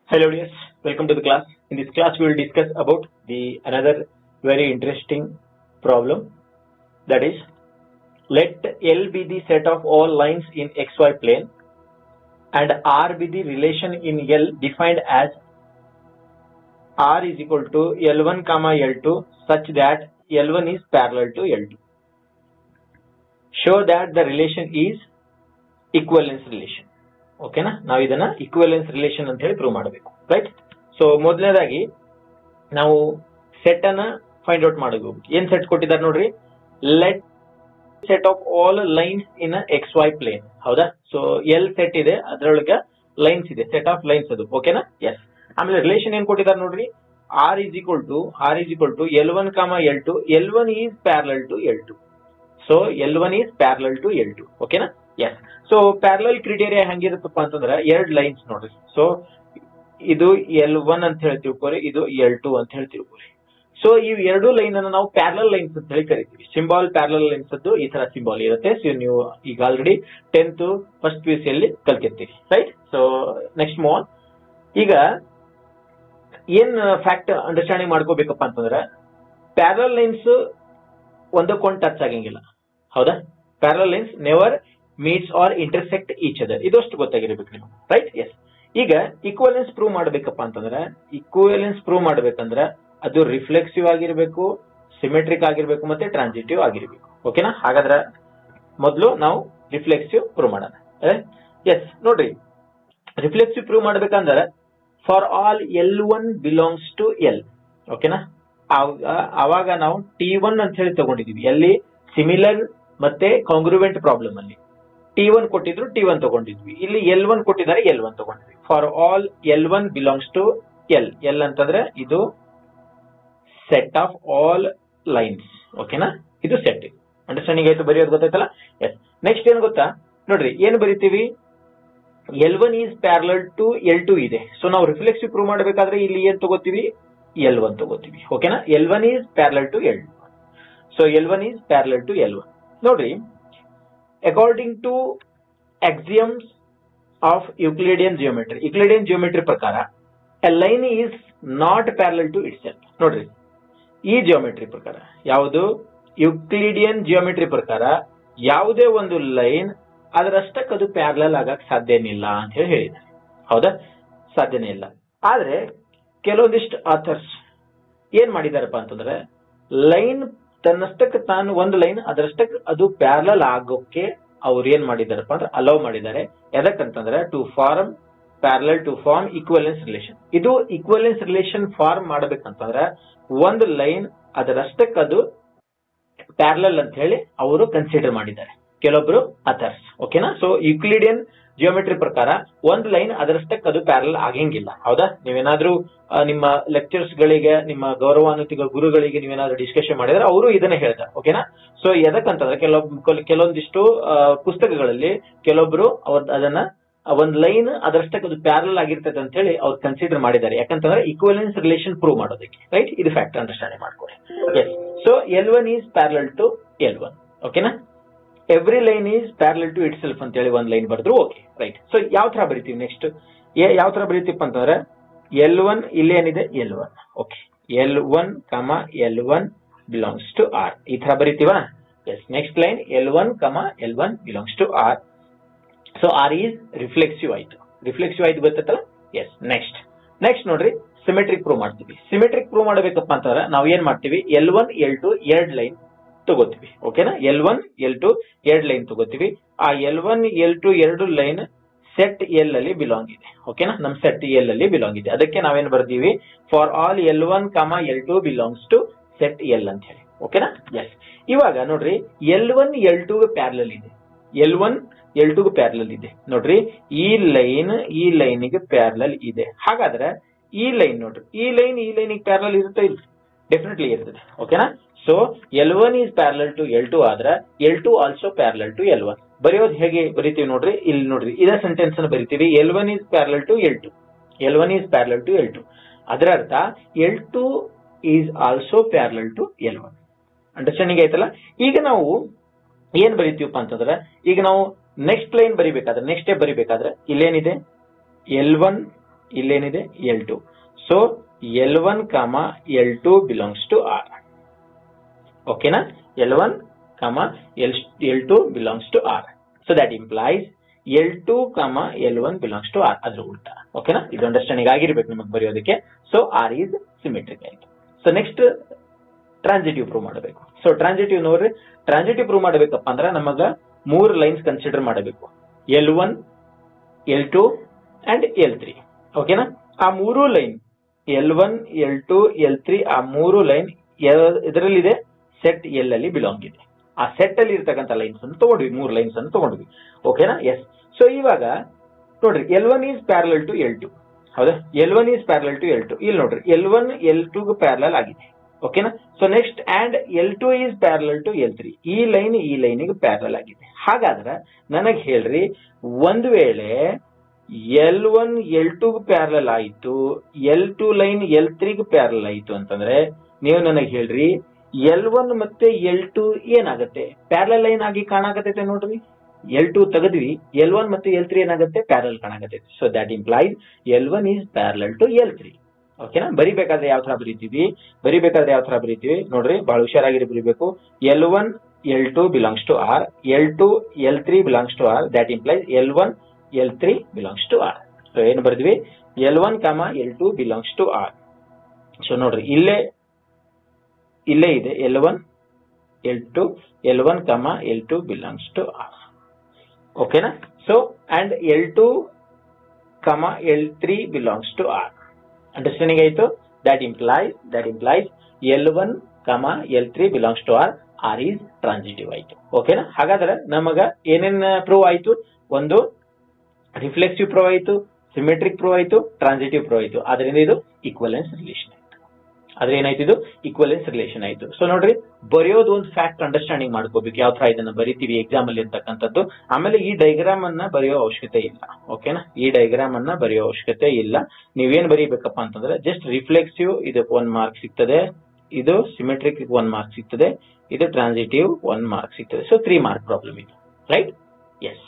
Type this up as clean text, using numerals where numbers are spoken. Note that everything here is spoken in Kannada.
Hello dears, welcome to the class. In this class we will discuss about the another very interesting problem, that is, let L be the set of all lines in xy plane and R be the relation in L defined as R is equal to L1 comma L2 such that L1 is parallel to L2. Show that the relation is equivalence relation. ಓಕೆನಾ, ನಾವು ಇದನ್ನ ಈಕ್ವಲೆನ್ಸ್ ರಿಲೇಷನ್ ಅಂತ ಹೇಳಿ ಪ್ರೂವ್ ಮಾಡಬೇಕು, ರೈಟ್? ಸೊ ಮೊದಲನೇದಾಗಿ ನಾವು ಸೆಟ್ ಅನ್ನ ಫೈಂಡ್ ಔಟ್ ಮಾಡಬೇಕು. ಏನ್ ಸೆಟ್ ಕೊಟ್ಟಿದ್ದಾರೆ ನೋಡ್ರಿ, let set of all lines in X Y plane. ಹೌದಾ? ಸೊ ಎಲ್ ಸೆಟ್ ಇದೆ, ಅದರೊಳಗೆ ಲೈನ್ಸ್ ಇದೆ, ಸೆಟ್ ಆಫ್ ಲೈನ್ಸ್ ಅದು. ಓಕೆನಾ? ಎಸ್. ಆಮೇಲೆ ರಿಲೇಷನ್ ಏನ್ ಕೊಟ್ಟಿದ್ದಾರೆ ನೋಡ್ರಿ, R is equal to L1 comma L2. L1 is parallel to L2. So L1 is parallel to L2. ಓಕೆನಾ? ಎಸ್. ಸೊ ಪ್ಯಾರಲಲ್ ಕ್ರಿಟೇರಿಯಾ ಹೆಂಗಿರುತ್ತಪ್ಪ ಅಂತಂದ್ರೆ ಎರಡ್ ಲೈನ್ಸ್ ನೋಡ್ರಿ. ಸೊ ಇದು L1 ಅಂತ ಹೇಳಿ ತಿಳ್ಕೊರಿ, ಇದು L2 ಅಂತ ಹೇಳಿ ತಿಳ್ಕೊರಿ. ಸೊ ಈ ಎರಡು ಲೈನ್ ಅನ್ನ ನಾವು ಪ್ಯಾರಲಲ್ ಲೈನ್ಸ್ ಅಂತ ಹೇಳಿ ಕರಿತೀವಿ. ಸಿಂಬಾಲ್ ಪ್ಯಾರಲಲ್ ಲೈನ್ಸ್ ಅದು ಈ ತರ ಸಿಂಬಾಲ್ ಇರುತ್ತೆ. ಸೊ ನೀವು ಈಗ ಆಲ್ರೆಡಿ 10th ಫಸ್ಟ್ PUC ಅಲ್ಲಿ ಕಲ್ತಿರ್ತೀರಿ, right? So next move on. ಈಗ ಏನ್ ಫ್ಯಾಕ್ಟ್ ಅಂಡರ್ಸ್ಟ್ಯಾಂಡಿಂಗ್ ಮಾಡ್ಕೋಬೇಕಪ್ಪ ಅಂತಂದ್ರೆ, ಪ್ಯಾರಲಲ್ ಲೈನ್ಸ್ ಒಂದಕ್ಕೊಂದು ಟಚ್ ಆಗಂಗಿಲ್ಲ. ಹೌದಾ? Parallel lines never meets or intersect each other. ಇದಷ್ಟು ಗೊತ್ತಾಗಿರ್ಬೇಕು ನೀವು, ರೈಟ್? ಎಸ್. ಈಗ ಈಕ್ವಲೆನ್ಸ್ ಪ್ರೂವ್ ಮಾಡ್ಬೇಕಪ್ಪ ಅಂತಂದ್ರೆ, ಈಕ್ವಲೆನ್ಸ್ ಪ್ರೂವ್ ಮಾಡ್ಬೇಕಂದ್ರೆ ಅದು ರಿಫ್ಲೆಕ್ಸಿವ್ ಆಗಿರ್ಬೇಕು, ಸಿಮೆಟ್ರಿಕ್ ಆಗಿರ್ಬೇಕು, ಮತ್ತೆ ಟ್ರಾನ್ಸಿಟಿವ್ ಆಗಿರ್ಬೇಕು. ಓಕೆನಾ? ಹಾಗಾದ್ರೆ ಮೊದಲು ನಾವು ರಿಫ್ಲೆಕ್ಸಿವ್ ಪ್ರೂವ್ ಮಾಡೋಣ. ಎಸ್, ನೋಡ್ರಿ, ರಿಫ್ಲೆಕ್ಸಿವ್ ಪ್ರೂವ್ ಮಾಡ್ಬೇಕಂದ್ರೆ for all L1 belongs to L. ಓಕೆನಾ? ಅವಾಗ ನಾವು T1 ಅಂತ ಹೇಳಿ ತಗೊಂಡಿದೀವಿ. ಎಲ್ಲಿ ಸಿಮಿಲರ್ ಮತ್ತೆ ಕಾಂಗ್ರುವೆಂಟ್ ಪ್ರಾಬ್ಲಮ್ ಅಲ್ಲಿ T1 ಕೊಟ್ಟಿದ್ರು, T1 ತಗೊಂಡಿದ್ವಿ. ಇಲ್ಲಿ L1 ಕೊಟ್ಟಿದ್ದಾರೆ, L1 ತಗೊಂಡಿದ್ವಿ. For all L1 belongs to L. L ಅಂತಂದ್ರೆ ಇದು ಸೆಟ್ ಆಫ್ ಆಲ್ ಲೈನ್ಸ್. ಓಕೆನಾ? ಇದು ಸೆಟ್. ಅಂಡರ್ಸ್ಟ್ಯಾಂಡಿಂಗ್ ಆಯ್ತು? ಬರೆಯೋದು ಗೊತ್ತಾಯ್ತಲ್ಲ? ಎಸ್. ನೆಕ್ಸ್ಟ್ ಏನ್ ಗೊತ್ತಾ ನೋಡ್ರಿ, ಏನು ಬರಿತೀವಿ, L1 is parallel to L2 ಇದೆ. ಸೊ ನಾವು ರಿಫ್ಲೆಕ್ಸಿವ್ ಪ್ರೂವ್ ಮಾಡಬೇಕಾದ್ರೆ ಇಲ್ಲಿ ಏನ್ ತಗೋತೀವಿ, L1 ತಗೋತೀವಿ. ಓಕೆನಾ? L1 is parallel to L2. So L1 is parallel to L1. ನೋಡ್ರಿ, according to axioms of Euclidean geometry, Euclidean geometry ಪ್ರಕಾರ a line is not parallel to it self, ಈ ಜಿಯೋಮೆಟ್ರಿ ಪ್ರಕಾರ, ಯಾವುದು ಯುಕ್ಲಿಡಿಯನ್ ಜಿಯೋಮೆಟ್ರಿ ಪ್ರಕಾರ ಯಾವುದೇ ಒಂದು ಲೈನ್ ಅದರಷ್ಟಕ್ಕೆ ಅದು ಪ್ಯಾರಲಲ್ ಆಗಕ್ ಸಾಧ್ಯನೇ ಇಲ್ಲ ಅಂತ ಹೇಳಿ ಹೇಳಿದ್ದಾರೆ. ಹೌದಾ? ಸಾಧ್ಯನೇ ಇಲ್ಲ. ಆದ್ರೆ ಕೆಲವೊಂದಿಷ್ಟು ಆಥರ್ಸ್ ಏನ್ ಮಾಡಿದಾರಪ್ಪ ಅಂತಂದ್ರೆ, ಲೈನ್ ತನ್ನಷ್ಟಕ್ಕೆ ತಾನು ಒಂದು ಲೈನ್ ಅದರಷ್ಟಕ್ಕೆ ಅದು ಪ್ಯಾರಲಲ್ ಆಗೋಕೆ ಅವ್ರು ಏನ್ ಮಾಡಿದಾರಪ್ಪ ಅಂದ್ರೆ ಅಲೋ ಮಾಡಿದ್ದಾರೆ. ಎದಕ್ಕಂತಂದ್ರೆ to form parallel to form equivalence relation. ಇದು ಈಕ್ವಲೆನ್ಸ್ ರಿಲೇಷನ್ ಫಾರ್ಮ್ ಮಾಡ್ಬೇಕಂತಂದ್ರೆ ಒಂದು ಲೈನ್ ಅದರಷ್ಟಕ್ಕೆ ಅದು ಪ್ಯಾರಲಲ್ ಅಂತ ಹೇಳಿ ಅವರು ಕನ್ಸಿಡರ್ ಮಾಡಿದ್ದಾರೆ ಕೆಲವೊಬ್ರು ಅಥರ್ಸ್. ಓಕೆನಾ? ಸೊ ಯುಕ್ಲಿಡಿಯನ್ ಜಿಯೋಮೆಟ್ರಿ ಪ್ರಕಾರ ಒಂದು ಲೈನ್ ಅದರಷ್ಟಕ್ಕೆ ಅದು ಪ್ಯಾರಲಲ್ ಆಗಂಗಿಲ್ಲ. ಹೌದಾ? ನೀವೇನಾದ್ರೂ ನಿಮ್ಮ ಲೆಕ್ಚರ್ಸ್ ಗಳಿಗೆ, ನಿಮ್ಮ ಗೌರವಾನ್ವಿತ ಗುರುಗಳಿಗೆ ನೀವೇನಾದ್ರೂ ಡಿಸ್ಕಷನ್ ಮಾಡಿದ್ರೆ ಅವರು ಇದನ್ನ ಹೇಳ್ತಾರೆ. ಓಕೆನಾ? ಸೊ ಎದಕ್ಕಂತಂದ್ರೆ ಕೆಲವೊಂದಿಷ್ಟು ಪುಸ್ತಕಗಳಲ್ಲಿ ಕೆಲವೊಬ್ರು ಅದನ್ನ ಒಂದ್ ಲೈನ್ ಅದರಷ್ಟಕ್ಕೆ ಅದು ಪ್ಯಾರಲಲ್ ಆಗಿರ್ತದೆ ಅಂತ ಹೇಳಿ ಅವ್ರು ಕನ್ಸಿಡರ್ ಮಾಡಿದ್ದಾರೆ. ಯಾಕಂತಂದ್ರೆ ಈಕ್ವಲೆನ್ಸ್ ರಿಲೇಷನ್ ಪ್ರೂವ್ ಮಾಡೋದಕ್ಕೆ, ರೈಟ್? ಇದು ಫ್ಯಾಕ್ಟ್ ಅಂಡರ್ಸ್ಟ್ಯಾಂಡಿಂಗ್ ಮಾಡ್ಕೊಳ್ಳಿ. Yes. So L1 is parallel to L1. ಓಕೆನಾ? Every line is parallel to it self ಅಂತ ಹೇಳಿ ಒಂದ್ ಲೈನ್ ಬರೆದ್ರು. Okay, right. ಸೊ ಯಾವ ತರ ಬರೀತೀವಿ ನೆಕ್ಸ್ಟ್, ಯಾವ ತರ ಬರೀತೀವಿ ಅಂತಂದ್ರೆ L1 ಇಲ್ಲಿ ಏನಿದೆ L1. Okay, L1 L1 belongs to R. ಈ ತರ ಬರೀತೀವಾ? Yes. Next line L1 L1 belongs to R. So R is reflexive ಆಯ್ತು. ರಿಫ್ಲೆಕ್ಸಿವ್ ಆಯ್ತು, ಗೊತ್ತಲ್ಲ? ಎಸ್. ನೆಕ್ಸ್ಟ್ ನೋಡ್ರಿ, ಸಿಮೆಟ್ರಿಕ್ ಪ್ರೂವ್ ಮಾಡ್ತೀವಿ. ಸಿಮೆಟ್ರಿಕ್ ಪ್ರೂವ್ ಮಾಡಬೇಕಪ್ಪ ಅಂತಂದ್ರೆ ನಾವು ಏನ್ ಮಾಡ್ತೀವಿ, L1 L2 ಎರಡ್ ಲೈನ್ ತಗೋತೀವಿ. ಓಕೆನಾ? L1 L2 ಎರಡ್ ಲೈನ್ ತಗೋತೀವಿ. ಆ L1 L2 ಎರಡು ಲೈನ್ ಸೆಟ್ ಎಲ್ ಅಲ್ಲಿ ಬಿಲಾಂಗ್ ಇದೆ. ಓಕೆನಾ? ನಮ್ ಸೆಟ್ ಎಲ್ ಅಲ್ಲಿ ಬಿಲಾಂಗ್ ಇದೆ. ಅದಕ್ಕೆ ನಾವೇನ್ ಬರ್ತೀವಿ, for all L1 L2 belongs to set L ಅಂತ ಹೇಳಿ. ಓಕೆನಾ? ಎಸ್. ಇವಾಗ ನೋಡ್ರಿ, L1 L2 ಪ್ಯಾರಲಲ್ ಇದೆ. L1 L2 ಪ್ಯಾರಲಲ್ ಇದೆ. ನೋಡ್ರಿ, ಈ ಲೈನ್ಗೆ ಪ್ಯಾರಲಲ್ ಇದೆ. ಹಾಗಾದ್ರೆ ಈ ಲೈನ್ ನೋಡ್ರಿ, ಈ ಲೈನ್ಗೆ ಪ್ಯಾರಲಲ್ ಇರುತ್ತೆ ಇಲ್ಲ? ಡೆಫಿನೆಟ್ಲಿ ಇರ್ತದೆ. ಓಕೆನಾ? So L1 is parallel to L2 ಆದ್ರೆ L2 also parallel to L1. ಬರೆಯೋದು ಹೇಗೆ ಬರಿತೀವಿ ನೋಡ್ರಿ, ಇಲ್ಲಿ ನೋಡ್ರಿ, ಇದೇ ಸೆಂಟೆನ್ಸ್ ಅನ್ನು ಬರಿತೀವಿ. L1 is parallel to L2. L1 is parallel to L2. ಅದರ ಅರ್ಥ L2 is also parallel to L1. Understanding ಆಯ್ತಲ್ಲ? ಈಗ ನಾವು ಏನ್ ಬರಿತೀವಪ್ಪ ಅಂತಂದ್ರೆ, ಈಗ ನಾವು ನೆಕ್ಸ್ಟ್ ಲೈನ್ ಬರಿಬೇಕಾದ್ರೆ, ನೆಕ್ಸ್ಟ್ ಸ್ಟೆಪ್ ಬರಿಬೇಕಾದ್ರೆ ಇಲ್ಲೇನಿದೆ, L1 ಇಲ್ಲೇನಿದೆ L2. So L1, L2 belongs to R. ಓಕೆನಾ? L1, L2 belongs to R. So that implies L2, L1 belongs to R. ಅದ್ರ ಉಲ್ಟಾ. ಓಕೆನಾ? ಇದು ಅಂಡರ್ಸ್ಟ್ಯಾಂಡಿಂಗ್ ಆಗಿರ್ಬೇಕು ನಿಮಗೆ ಬರೆಯೋದಕ್ಕೆ. ಸೊ R ಈಸ್ ಸಿಮೆಟ್ರಿಕ್ ಆಯ್ತು. ಸೊ ನೆಕ್ಸ್ಟ್ ಟ್ರಾನ್ಸಿಟಿವ್ ಪ್ರೂವ್ ಮಾಡಬೇಕು. ಸೊ ಟ್ರಾನ್ಸಿಟಿವ್ ನೋಡ್ರಿ, ಟ್ರಾನ್ಸಿಟಿವ್ ಪ್ರೂವ್ ಮಾಡಬೇಕಪ್ಪ ಅಂದ್ರೆ ನಮಗ 3 ಲೈನ್ಸ್ ಕನ್ಸಿಡರ್ ಮಾಡಬೇಕು. L1, L2 and L3. ಓಕೆನಾ? ಆ 3 ಲೈನ್ L1, L2, L3 ಆ 3 ಲೈನ್ ಇದರಲ್ಲಿದೆ ಸೆಟ್ L ಅಲ್ಲಿ ಬಿಲಾಂಗ್ ಇದೆ. ಆ ಸೆಟ್ ಅಲ್ಲಿ ಇರ್ತಕ್ಕಂಥ ಲೈನ್ಸ್ ಅನ್ನು ತಗೊಂಡ್ವಿ, 3 ಲೈನ್ಸ್ ಅನ್ನು ತಗೊಂಡ್ವಿ. ಓಕೆನಾ? ಎಸ್. ಸೊ ಇವಾಗ ನೋಡ್ರಿ L1 is parallel to L2. ಹೌದಾ? L1 is parallel to L2. ಇಲ್ಲಿ ನೋಡ್ರಿ L1 L2 ಗೆ ಪ್ಯಾರಲಲ್ ಆಗಿದೆ. ಓಕೆನಾ? So next and L2 is parallel to L3. ಈ ಲೈನಿಗೆ ಪ್ಯಾರಲಲ್ ಆಗಿದೆ. ಹಾಗಾದ್ರೆ ನನಗೆ ಹೇಳ್ರಿ, ಒಂದು ವೇಳೆ L1 L2 ಗೆ ಪ್ಯಾರಲಲ್ ಆಯಿತು, L2 ಲೈನ್ L3 ಗೆ ಪ್ಯಾರಲಲ್ ಆಯಿತು ಅಂತಂದ್ರೆ ನೀವು ನನಗೆ ಹೇಳ್ರಿ L1 ಮತ್ತೆ L2 ಏನಾಗುತ್ತೆ? ಪ್ಯಾರಲಲ್ ಲೈನ್ ಆಗಿ ಕಾಣಾಕತ್ತೈತೆ ನೋಡ್ರಿ. L2 ತೆಗೆದ್ವಿ, L1 ಮತ್ತೆ L3 ಏನಾಗುತ್ತೆ? ಪ್ಯಾರಲಲ್ ಕಾಣಾಕತ್ತೈತೆ. So that implies L1 is parallel to L3. ಓಕೆನಾ? ಬರಿಬೇಕಾದ್ರೆ ಯಾವ ತರ ಬರೀತೀವಿ ನೋಡ್ರಿ, ಬಹಳ ಹುಷಾರಾಗಿ ಬರೀಬೇಕು. L1 L2 belongs to R, L2 L3 belongs to R. That implies L1 L3 belongs to R. So ಏನು ಬರ್ದ್ವಿ? L1, L2 belongs to R. So ನೋಡ್ರಿ ಇಲ್ಲೇ ಇದೆ L1 L2, L1, L2 belongs to R. ಓಕೆನಾ? So and L2, L3 belongs to R. Understanding ಆಯ್ತು? That implies L1, L3 belongs to R. R is transitive ಆಯ್ತು. ಓಕೆನಾ? ಹಾಗಾದ್ರೆ ನಮಗ ಏನೇನ್ ಪ್ರೂವ್ ಆಯ್ತು? ಒಂದು ರಿಫ್ಲೆಕ್ಸಿವ್ ಪ್ರೂವ್ ಆಯ್ತು, ಸಿಮೆಟ್ರಿಕ್ ಪ್ರೂವ್ ಆಯ್ತು, ಟ್ರಾನ್ಸಿಟಿವ್ ಪ್ರೂವ್ ಆಯ್ತು. ಅದರಿಂದ ಇದು ಈಕ್ವಲೆನ್ಸ್ ರಿಲೇಷನ್ ಆಯ್ತು. ಆದ್ರೆ ಏನಾಯ್ತು? ಇದು ಈಕ್ವಲೆನ್ಸ್ ರಿಲೇಷನ್ ಆಯ್ತು. ಸೊ ನೋಡ್ರಿ, ಬರೆಯೋದು ಒಂದು ಫ್ಯಾಕ್ಟ್ ಅಂಡರ್ಸ್ಟ್ಯಾಂಡಿಂಗ್ ಮಾಡ್ಕೋಬೇಕು, ಯಾವ ತರ ಇದನ್ನ ಬರಿತೀವಿ ಎಕ್ಸಾಮ್ ಅಲ್ಲಿ ಅಂತಕ್ಕಂಥದ್ದು. ಆಮೇಲೆ ಈ ಡೈಗ್ರಾಮ್ ಅನ್ನ ಬರೆಯೋ ಅವಶ್ಯಕತೆ ಇಲ್ಲ. ಓಕೆನಾ? ಈ ಡೈಗ್ರಾಮ್ ಅನ್ನ ಬರೆಯೋ ಅವಶ್ಯಕತೆ ಇಲ್ಲ. ನೀವೇನ್ ಬರೀಬೇಕಪ್ಪ ಅಂತಂದ್ರೆ ಜಸ್ಟ್ ರಿಫ್ಲೆಕ್ಸಿವ್ ಇದಕ್ಕೆ 1 ಮಾರ್ಕ್ ಸಿಗ್ತದೆ, ಇದು ಸಿಮೆಟ್ರಿಕ್ 1 ಮಾರ್ಕ್ ಸಿಗ್ತದೆ, ಇದು ಟ್ರಾನ್ಸಿಟಿವ್ 1 ಮಾರ್ಕ್ ಸಿಗ್ತದೆ. ಸೊ 3 ಮಾರ್ಕ್ ಪ್ರಾಬ್ಲಮ್ ಇದು. ರೈಟ್? ಎಸ್.